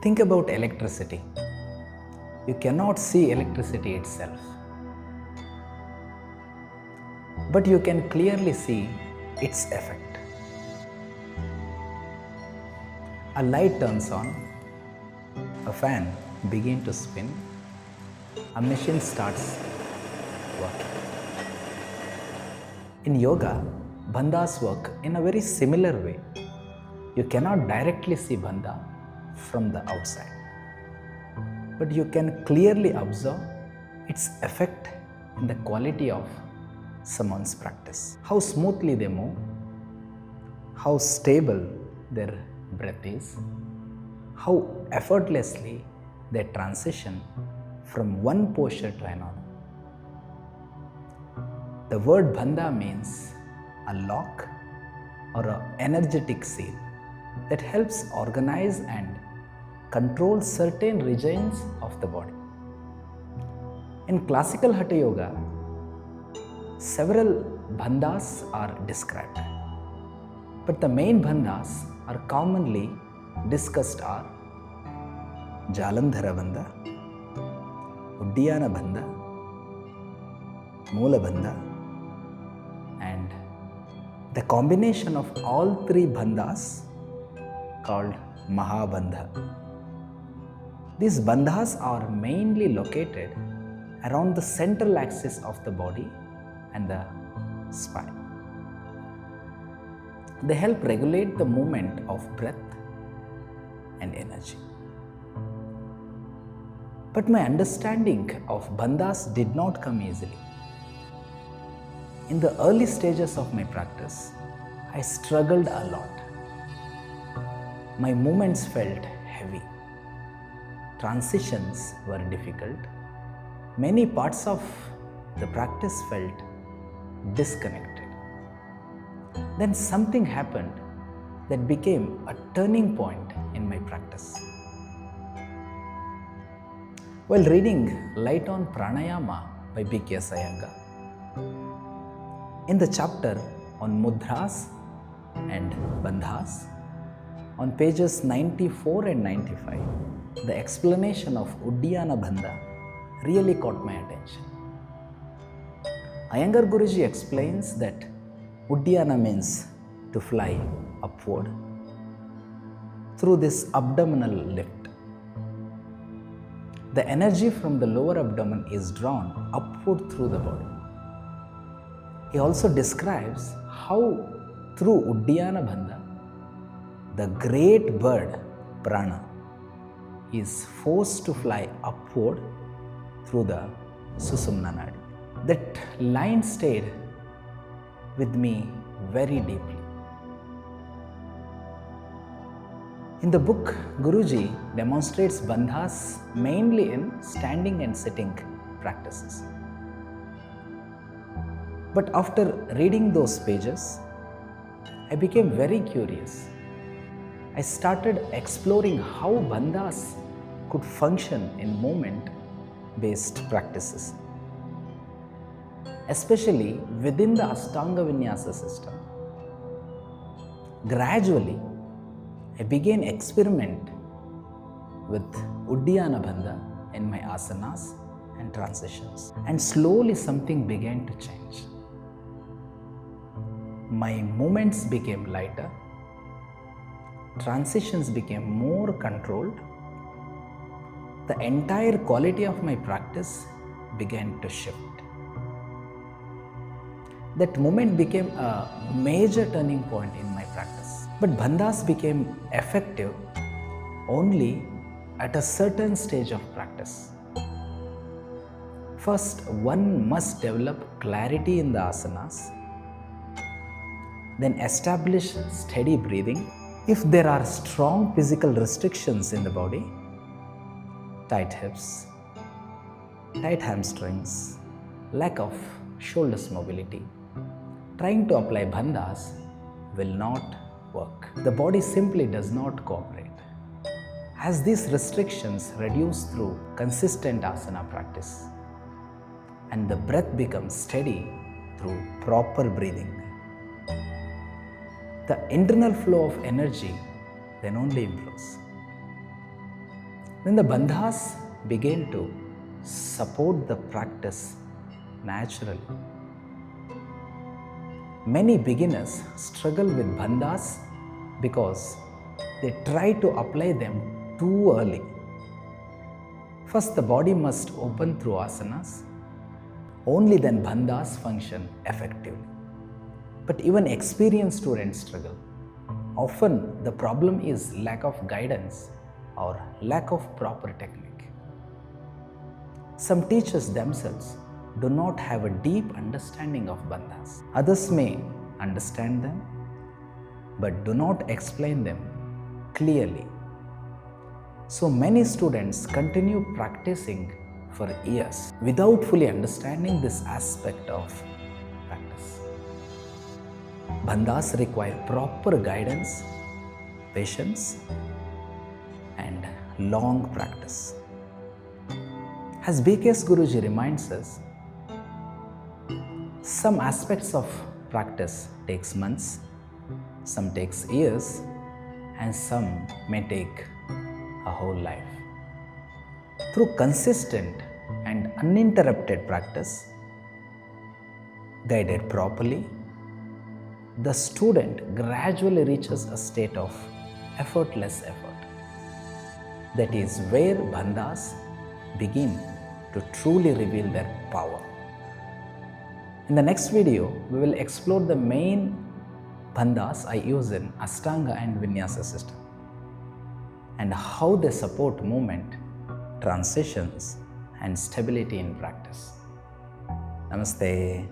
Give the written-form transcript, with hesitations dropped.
Think about electricity. You cannot see electricity itself, but you can clearly see its effect. A light turns on, a fan begins to spin, a machine starts working. In yoga, bandhas work in a very similar way. You cannot directly see bandha from the outside, but you can clearly observe its effect in the quality of someone's practice. How smoothly they move, how stable their breath is, how effortlessly they transition from one posture to another. The word bandha means a lock or an energetic seal that helps organize and control certain regions of the body. In classical Hatha Yoga, several bandhas are described, but the main bandhas are commonly discussed are Jalandhara Bandha, Uddiyana Bandha, Mula Bandha, and the combination of all three bandhas called Mahabandha. These bandhas are mainly located around the central axis of the body and the spine. They help regulate the movement of breath and energy. But my understanding of bandhas did not come easily. In the early stages of my practice, I struggled a lot. My movements felt heavy. Transitions were difficult. Many parts of the practice felt disconnected. Then something happened that became a turning point in my practice. While reading Light on Pranayama by B.K. Iyengar, in the chapter on mudras and bandhas, on pages 94 and 95, the explanation of Uddiyana Bandha really caught my attention. Iyengar Guruji explains that Uddiyana means to fly upward through this abdominal lift. The energy from the lower abdomen is drawn upward through the body. He also describes how through Uddiyana Bandha, the great bird Prana is forced to fly upward through the Susumna Nadi. That line stayed with me very deeply. In the book, Guruji demonstrates bandhas mainly in standing and sitting practices. But after reading those pages, I became very curious. I started exploring how bandhas could function in movement-based practices, especially within the Ashtanga Vinyasa system. Gradually, I began experiment with Uddiyana Bandha in my asanas and transitions, and slowly something began to change. My movements became lighter, transitions became more controlled, the entire quality of my practice began to shift. That moment became a major turning point in my practice. But bandhas became effective only at a certain stage of practice. First, one must develop clarity in the asanas, then establish steady breathing. If there are strong physical restrictions in the body, tight hips, tight hamstrings, lack of shoulders mobility, trying to apply bandhas will not work. The body simply does not cooperate. As these restrictions reduce through consistent asana practice, and the breath becomes steady through proper breathing, the internal flow of energy then only improves. Then the bandhas begin to support the practice naturally. Many beginners struggle with bandhas because they try to apply them too early. First, the body must open through asanas. Only then bandhas function effectively. But even experienced students struggle. Often the problem is lack of guidance or lack of proper technique. Some teachers themselves do not have a deep understanding of bandhas. Others may understand them but do not explain them clearly. So many students continue practicing for years without fully understanding this aspect of practice. Bandhas require proper guidance, patience, and long practice. As BKS Guruji reminds us, some aspects of practice takes months, some takes years, and some may take a whole life. Through consistent and uninterrupted practice, guided properly, the student gradually reaches a state of effortless effort. That is where bandhas begin to truly reveal their power. In the next video, we will explore the main bandhas I use in Ashtanga and Vinyasa system and how they support movement, transitions, and stability in practice. Namaste.